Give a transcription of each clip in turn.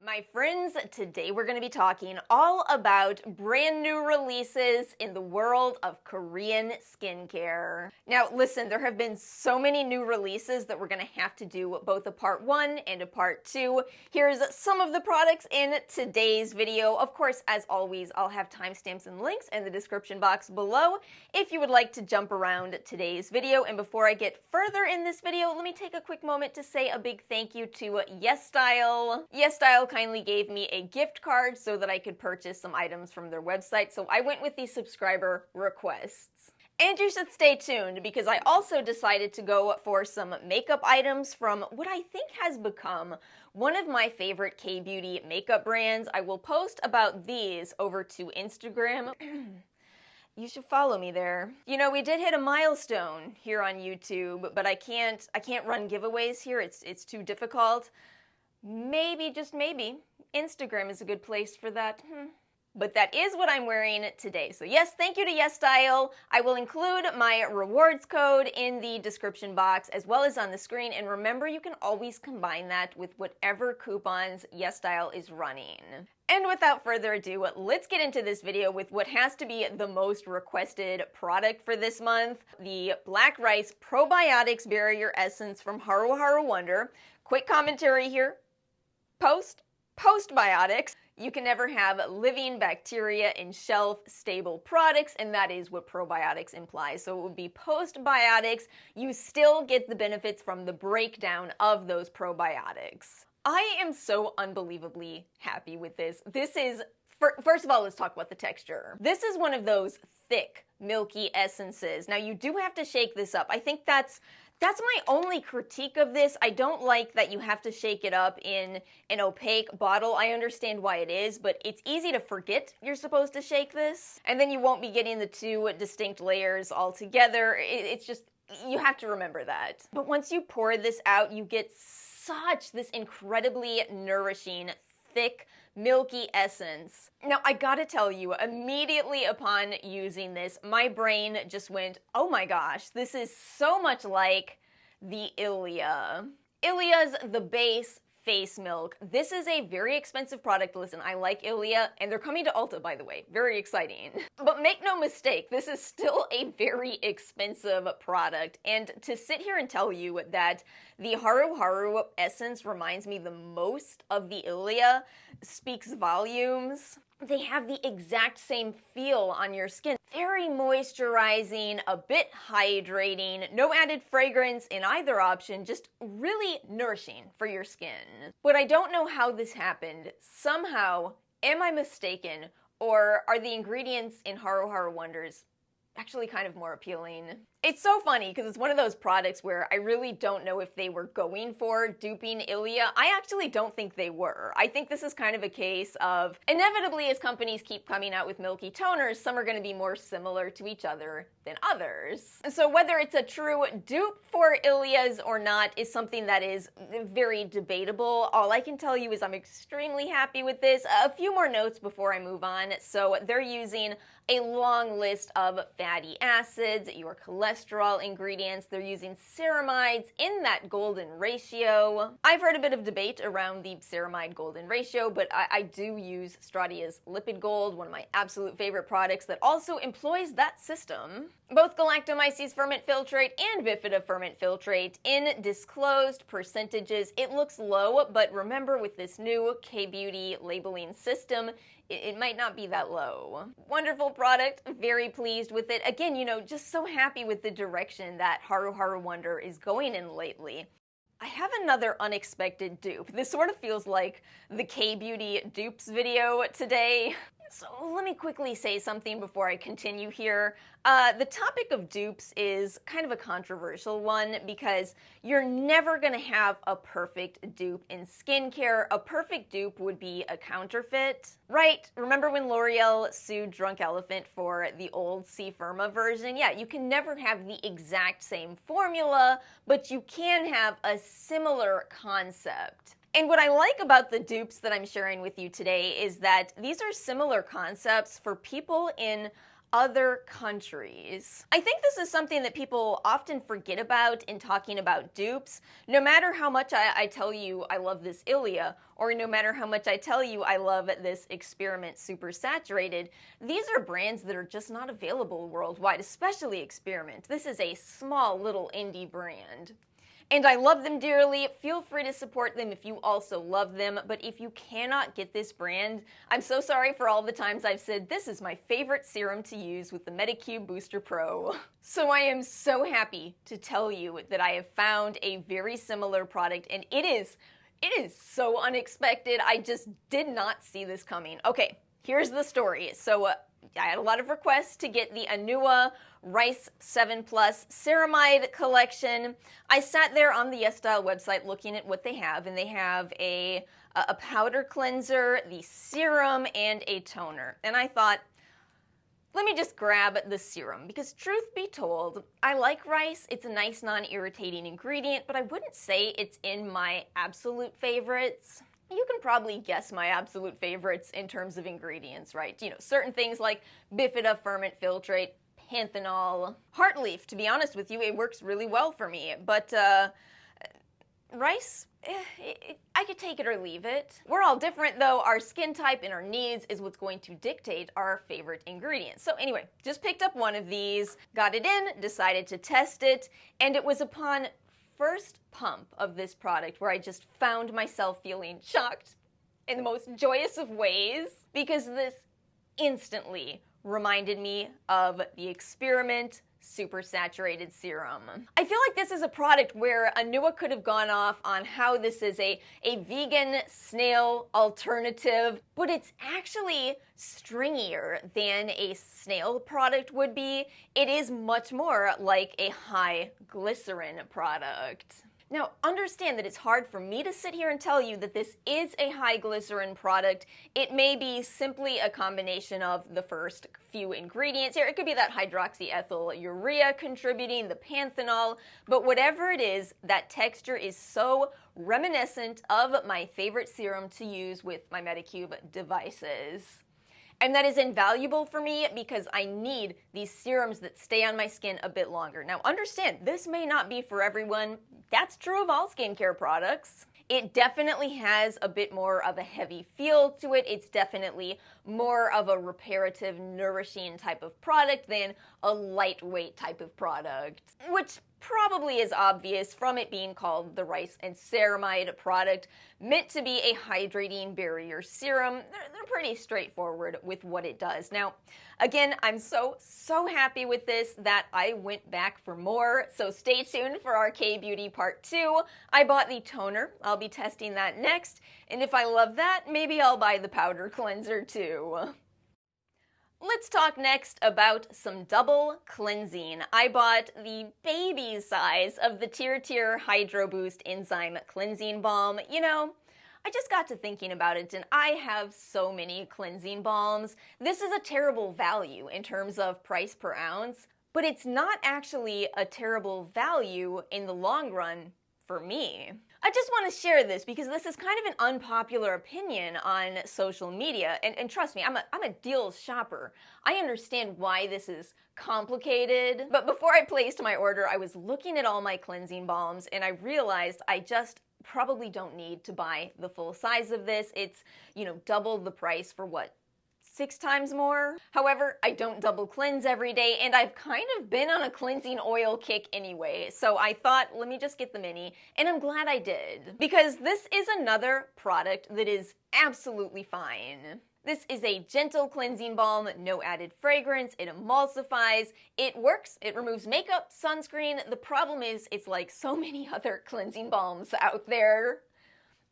My friends, today we're going to be talking all about brand new releases in the world of Korean skincare. Now listen, there have been so many new releases that we're going to have to do both a part 1 and a part 2. Here's some of the products in today's video. Of course, as always, I'll have timestamps and links in the description box below if you would like to jump around today's video. And before I get further in this video, let me take a quick moment to say a big thank you to YesStyle. YesStyle kindly gave me a gift card so that I could purchase some items from their website, so I went with the subscriber requests. And you should stay tuned because I also decided to go for some makeup items from what I think has become one of my favorite K-beauty makeup brands. I will post about these over to Instagram. You should follow me there. You know, we did hit a milestone here on YouTube, but I can't run giveaways here. It's too difficult. Maybe, just maybe, Instagram is a good place for that. But that is what I'm wearing today. So yes, thank you to YesStyle. I will include my rewards code in the description box as well as on the screen. And remember, you can always combine that with whatever coupons YesStyle is running. And without further ado, let's get into this video with what has to be the most requested product for this month, the Black Rice Probiotics Barrier Essence from Haruharu Wonder. Quick commentary here. Postbiotics. You can never have living bacteria in shelf-stable products, and that is what probiotics implies. So it would be postbiotics. You still get the benefits from the breakdown of those probiotics. I am so unbelievably happy with this. This is, first of all, let's talk about the texture. This is one of those thick, milky essences. Now, you do have to shake this up. I think that's my only critique of this. I don't like that you have to shake it up in an opaque bottle. I understand why it is, but it's easy to forget you're supposed to shake this. And then you won't be getting the two distinct layers all together. It's just, you have to remember that. But once you pour this out, you get this incredibly nourishing, thick, milky essence. Now, I gotta tell you, immediately upon using this, my brain just went, oh my gosh, this is so much like the Ilia. Ilia's the base face milk. This is a very expensive product. Listen, I like Ilia, and they're coming to Ulta, by the way. Very exciting. But make no mistake, this is still a very expensive product. And to sit here and tell you that the Haruharu essence reminds me the most of the Ilia speaks volumes. They have the exact same feel on your skin. Very moisturizing, a bit hydrating, no added fragrance in either option, just really nourishing for your skin. But I don't know how this happened. Somehow, am I mistaken, or are the ingredients in Haruharu Wonders actually kind of more appealing? It's so funny because it's one of those products where I really don't know if they were going for duping Ilia. I actually don't think they were. I think this is kind of a case of, inevitably as companies keep coming out with milky toners, some are going to be more similar to each other than others. So whether it's a true dupe for Ilias or not is something that is very debatable. All I can tell you is I'm extremely happy with this. A few more notes before I move on. So they're using a long list of fatty acids, your cholesterol ingredients. They're using ceramides in that golden ratio. I've heard a bit of debate around the ceramide golden ratio, but I do use Stradia's Lipid Gold, one of my absolute favorite products that also employs that system. Both galactomyces ferment filtrate and bifida ferment filtrate in disclosed percentages. It looks low, but remember with this new K-beauty labeling system, it might not be that low. Wonderful product, very pleased with it. Again, you know, just so happy with the direction that Haruharu Wonder is going in lately. I have another unexpected dupe. This sort of feels like the K-beauty dupes video today. So let me quickly say something before I continue here. The topic of dupes is kind of a controversial one because you're never going to have a perfect dupe in skincare. A perfect dupe would be a counterfeit, right? Remember when L'Oreal sued Drunk Elephant for the old C Firma version? Yeah, you can never have the exact same formula, but you can have a similar concept. And what I like about the dupes that I'm sharing with you today is that these are similar concepts for people in other countries. I think this is something that people often forget about in talking about dupes. No matter how much I tell you I love this Ilia, or no matter how much I tell you I love this Experiment Super Saturated, these are brands that are just not available worldwide, especially Experiment. This is a small little indie brand. And I love them dearly. Feel free to support them if you also love them. But if you cannot get this brand, I'm so sorry for all the times I've said this is my favorite serum to use with the Medicube Booster Pro. So I am so happy to tell you that I have found a very similar product, and it is so unexpected. I just did not see this coming. Okay, here's the story. So I had a lot of requests to get the Anua Rice 7 Plus Ceramide collection. I sat there on the YesStyle website looking at what they have, and they have a powder cleanser, the serum, and a toner. And I thought, let me just grab the serum, because truth be told, I like rice. It's a nice non-irritating ingredient, but I wouldn't say it's in my absolute favorites. You can probably guess my absolute favorites in terms of ingredients, right? You know, certain things like bifida ferment filtrate, panthenol, heart leaf. To be honest with you, it works really well for me. But rice, I could take it or leave it. We're all different though. Our skin type and our needs is what's going to dictate our favorite ingredients. So anyway, just picked up one of these, got it in, decided to test it, and it was upon first pump of this product where I just found myself feeling shocked in the most joyous of ways, because this instantly reminded me of the Experiment Super Saturated Serum. I feel like this is a product where Anua could have gone off on how this is a vegan snail alternative, but it's actually stringier than a snail product would be. It is much more like a high glycerin product. Now, understand that it's hard for me to sit here and tell you that this is a high glycerin product. It may be simply a combination of the first few ingredients here. It could be that hydroxyethyl urea contributing, the panthenol, but whatever it is, that texture is so reminiscent of my favorite serum to use with my Medicube devices. And that is invaluable for me because I need these serums that stay on my skin a bit longer. Now understand, this may not be for everyone. That's true of all skincare products. It definitely has a bit more of a heavy feel to it. It's definitely more of a reparative, nourishing type of product than a lightweight type of product, which probably is obvious from it being called the Rice and Ceramide product, meant to be a hydrating barrier serum. They're pretty straightforward with what it does. Now, again, I'm so happy with this that I went back for more, so stay tuned for our kbeauty part 2. I bought the toner. I'll be testing that next, and if I love that, maybe I'll buy the powder cleanser too. Let's talk next about some double cleansing. I bought the baby size of the TIRTIR Hydro Boost Enzyme Cleansing Balm. You know, I just got to thinking about it, and I have so many cleansing balms. This is a terrible value in terms of price per ounce, but it's not actually a terrible value in the long run for me. I just want to share this because this is kind of an unpopular opinion on social media, and trust me, I'm a deals shopper. I understand why this is complicated, but before I placed my order, I was looking at all my cleansing balms, and I realized I just probably don't need to buy the full size of this. It's, you know, double the price for what? 6 times more. However, I don't double cleanse every day, and I've kind of been on a cleansing oil kick anyway, so I thought, let me just get the mini, and I'm glad I did, because this is another product that is absolutely fine. This is a gentle cleansing balm, no added fragrance, it emulsifies, it works, it removes makeup, sunscreen. The problem is, it's like so many other cleansing balms out there.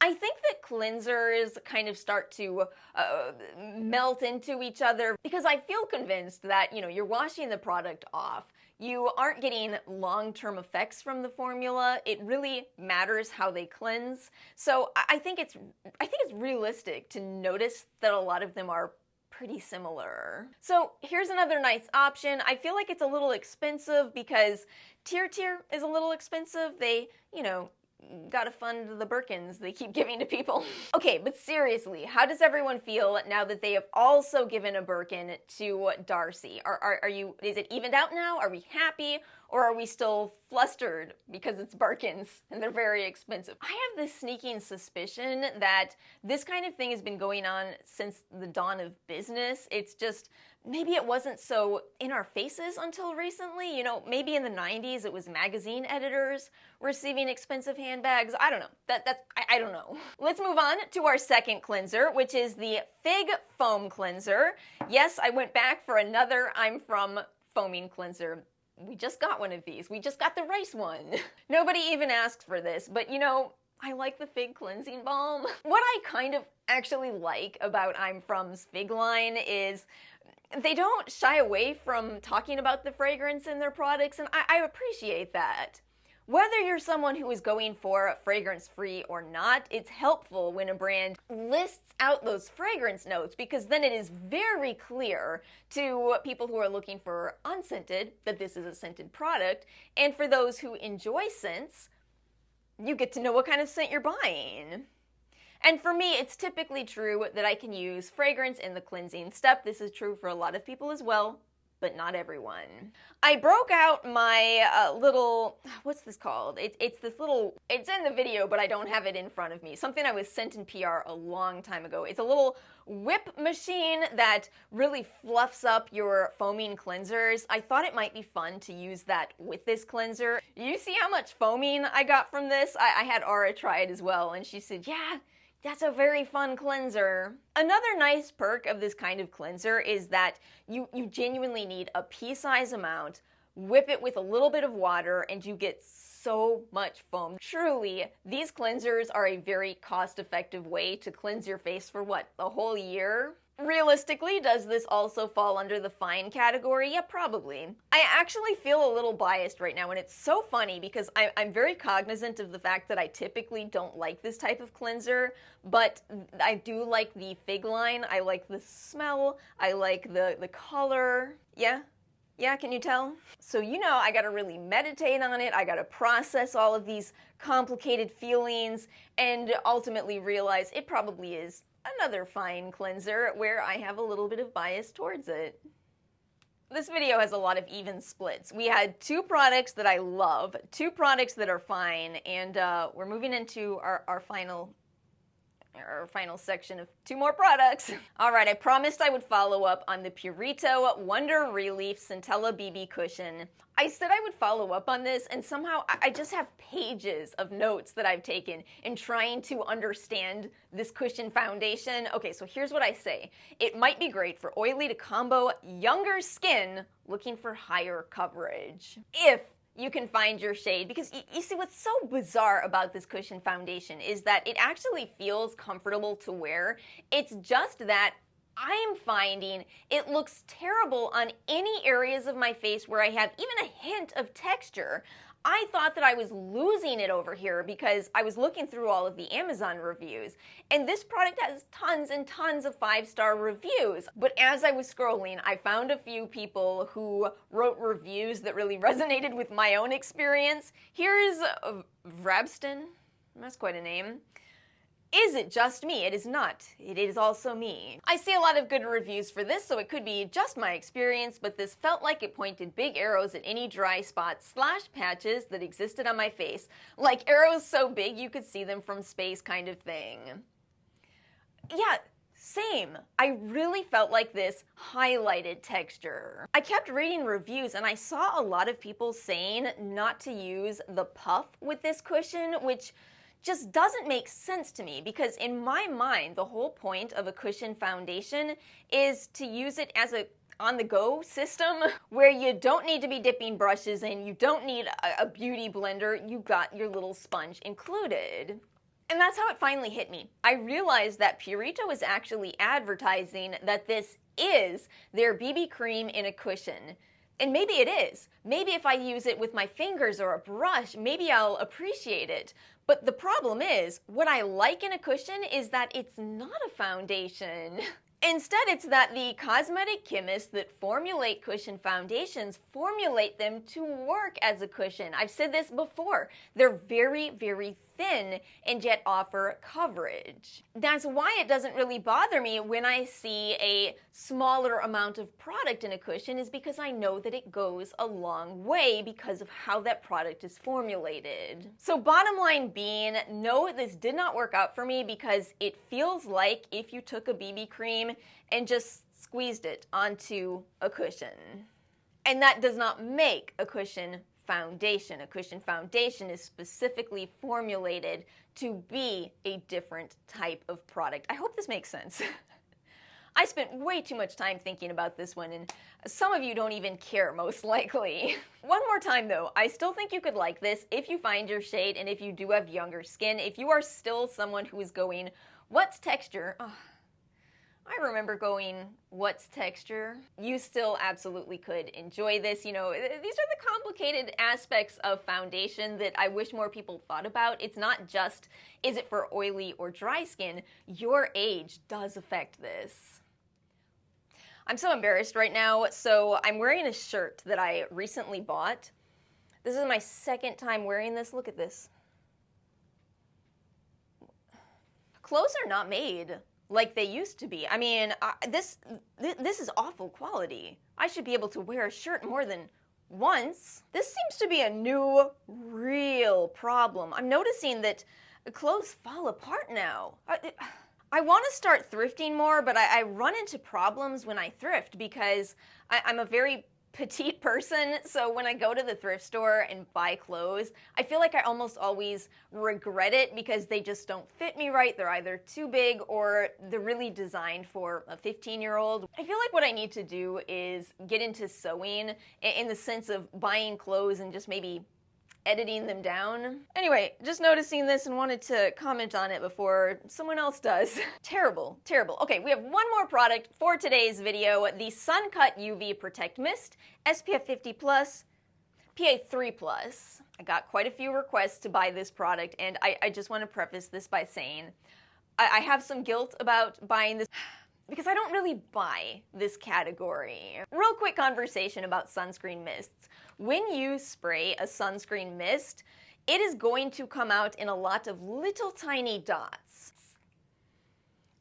I think that cleansers kind of start to melt into each other because I feel convinced that, you know, you're washing the product off. You aren't getting long-term effects from the formula. It really matters how they cleanse. So I think it's realistic to notice that a lot of them are pretty similar. So here's another nice option. I feel like it's a little expensive because TIRTIR is a little expensive. They, you know, gotta fund the Birkins they keep giving to people. Okay, but seriously, how does everyone feel now that they have also given a Birkin to Darcy? Is it evened out now? Are we happy? Or are we still flustered because it's Birkins and they're very expensive? I have this sneaking suspicion that this kind of thing has been going on since the dawn of business. It's just, maybe it wasn't so in our faces until recently. You know, maybe in the 90s it was magazine editors receiving expensive handbags. I don't know. I don't know. Let's move on to our second cleanser, which is the Fig Foam Cleanser. Yes, I went back for another I'm From foaming cleanser. We just got one of these. We just got the rice one. Nobody even asked for this, but you know, I like the Fig Cleansing Balm. What I kind of actually like about I'm From's Fig line is they don't shy away from talking about the fragrance in their products, and I appreciate that. Whether you're someone who is going for fragrance-free or not, it's helpful when a brand lists out those fragrance notes, because then it is very clear to people who are looking for unscented that this is a scented product, and for those who enjoy scents, you get to know what kind of scent you're buying. And for me, it's typically true that I can use fragrance in the cleansing step. This is true for a lot of people as well, but not everyone. I broke out my little, what's this called? It's this little, it's in the video, but I don't have it in front of me. Something I was sent in PR a long time ago. It's a little whip machine that really fluffs up your foaming cleansers. I thought it might be fun to use that with this cleanser. You see how much foaming I got from this? I had Aura try it as well, and she said, yeah, that's a very fun cleanser. Another nice perk of this kind of cleanser is that you genuinely need a pea-size amount, whip it with a little bit of water, and you get so much foam. Truly, these cleansers are a very cost-effective way to cleanse your face for what, a whole year? Realistically, does this also fall under the fine category? Yeah, probably. I actually feel a little biased right now, and it's so funny because I'm very cognizant of the fact that I typically don't like this type of cleanser, but I do like the Fig line. I like the smell. I like the color. Yeah? Yeah, can you tell? So you know I gotta really meditate on it. I gotta process all of these complicated feelings and ultimately realize it probably is another fine cleanser where I have a little bit of bias towards it. This video has a lot of even splits. We had two products that I love, two products that are fine, and we're moving into our final section of two more products. Alright, I promised I would follow up on the Purito Wonder Relief Centella BB Cushion. I said I would follow up on this, and somehow I just have pages of notes that I've taken in trying to understand this cushion foundation. Okay, so here's what I say. It might be great for oily to combo younger skin looking for higher coverage. If you can find your shade, because you see what's so bizarre about this cushion foundation is that it actually feels comfortable to wear. It's just that I'm finding it looks terrible on any areas of my face where I have even a hint of texture. I thought that I was losing it over here because I was looking through all of the Amazon reviews, and this product has tons and tons of 5-star reviews. But as I was scrolling, I found a few people who wrote reviews that really resonated with my own experience. Here's Vrabston. That's quite a name. Is it just me? It is not. It is also me. I see a lot of good reviews for this, so it could be just my experience, but this felt like it pointed big arrows at any dry spots / patches that existed on my face. Like arrows so big you could see them from space kind of thing. Yeah, same. I really felt like this highlighted texture. I kept reading reviews and I saw a lot of people saying not to use the puff with this cushion, which just doesn't make sense to me because in my mind, the whole point of a cushion foundation is to use it as a on-the-go system where you don't need to be dipping brushes in, you don't need a beauty blender, you got your little sponge included. And that's how it finally hit me. I realized that Purito is actually advertising that this is their BB cream in a cushion. And maybe it is. Maybe if I use it with my fingers or a brush, maybe I'll appreciate it. But the problem is, what I like in a cushion is that it's not a foundation. Instead, it's that the cosmetic chemists that formulate cushion foundations formulate them to work as a cushion. I've said this before. They're very, very thin and yet offer coverage. That's why it doesn't really bother me when I see a smaller amount of product in a cushion, is because I know that it goes a long way because of how that product is formulated. So bottom line being, no, this did not work out for me because it feels like if you took a BB cream and just squeezed it onto a cushion. And that does not make a cushion foundation. A cushion foundation is specifically formulated to be a different type of product. I hope this makes sense. I spent way too much time thinking about this one, and some of you don't even care, most likely. One more time though, I still think you could like this if you find your shade and if you do have younger skin. If you are still someone who is going, what's texture? Oh, I remember going, what's texture? You still absolutely could enjoy this. You know, these are the complicated aspects of foundation that I wish more people thought about. It's not just, is it for oily or dry skin? Your age does affect this. I'm so embarrassed right now, so I'm wearing a shirt that I recently bought. This is my second time wearing this. Look at this. Clothes are not made like they used to be. I mean, this is awful quality. I should be able to wear a shirt more than once. This seems to be a new, real problem. I'm noticing that clothes fall apart now. I want to start thrifting more, but I run into problems when I thrift because I'm a very petite person, so when I go to the thrift store and buy clothes, I feel like I almost always regret it because they just don't fit me right. They're either too big or they're really designed for a 15-year-old. I feel like what I need to do is get into sewing in the sense of buying clothes and just maybe editing them down. Anyway, just noticing this and wanted to comment on it before someone else does. Terrible, terrible. Okay, we have one more product for today's video, the Suncut UV Protect Mist, SPF 50+, PA 3+. I got quite a few requests to buy this product, and I just want to preface this by saying I have some guilt about buying this because I don't really buy this category. Real quick conversation about sunscreen mists. When you spray a sunscreen mist, it is going to come out in a lot of little tiny dots.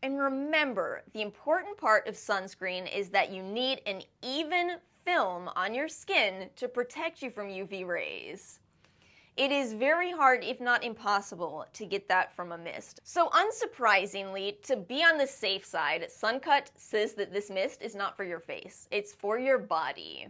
And remember, the important part of sunscreen is that you need an even film on your skin to protect you from UV rays. It is very hard, if not impossible, to get that from a mist. So unsurprisingly, to be on the safe side, Suncut says that this mist is not for your face. It's for your body.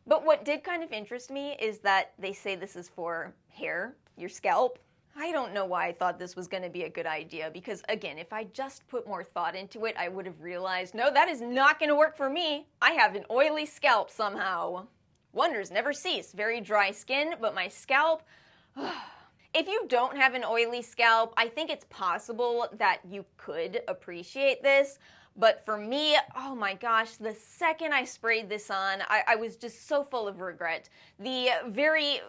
But what did kind of interest me is that they say this is for hair, your scalp. I don't know why I thought this was going to be a good idea because, again, if I just put more thought into it, I would have realized, no, that is not going to work for me. I have an oily scalp somehow. Wonders never cease. Very dry skin, but my scalp... If you don't have an oily scalp, I think it's possible that you could appreciate this. But for me, oh my gosh, the second I sprayed this on, I was just so full of regret. The very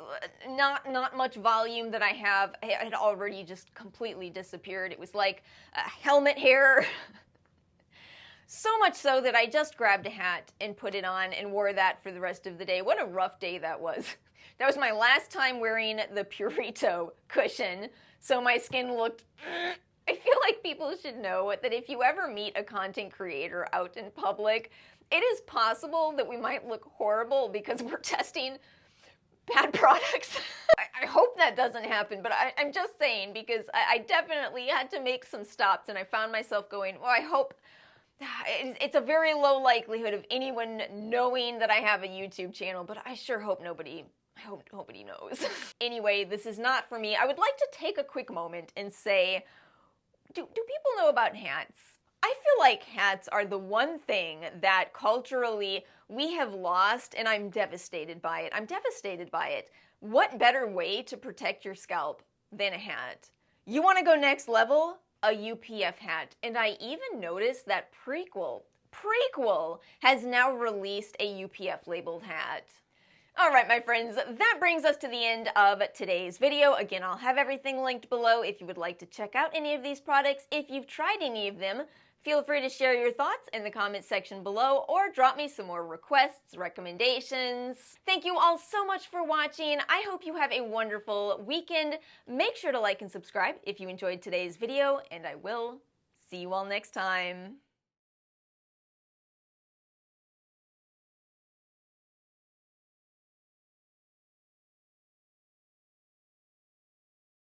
not much volume that I have had already just completely disappeared. It was like helmet hair. So much so that I just grabbed a hat and put it on and wore that for the rest of the day. What a rough day that was. That was my last time wearing the Purito cushion, so my skin looked... I feel like people should know that if you ever meet a content creator out in public, it is possible that we might look horrible because we're testing bad products. I hope that doesn't happen, but I'm just saying because I definitely had to make some stops and I found myself going, well, I hope... It's a very low likelihood of anyone knowing that I have a YouTube channel, but I sure hope nobody... I hope nobody knows. Anyway, this is not for me. I would like to take a quick moment and say, do people know about hats? I feel like hats are the one thing that culturally we have lost, and I'm devastated by it. I'm devastated by it. What better way to protect your scalp than a hat? You want to go next level? A UPF hat. And I even noticed that Prequel has now released a UPF labeled hat. All right, my friends, that brings us to the end of today's video. Again, I'll have everything linked below if you would like to check out any of these products. If you've tried any of them, Feel free to share your thoughts in the comments section below or drop me some more requests, recommendations. Thank you all so much for watching. I hope you have a wonderful weekend. Make sure to like and subscribe if you enjoyed today's video, and I will see you all next time.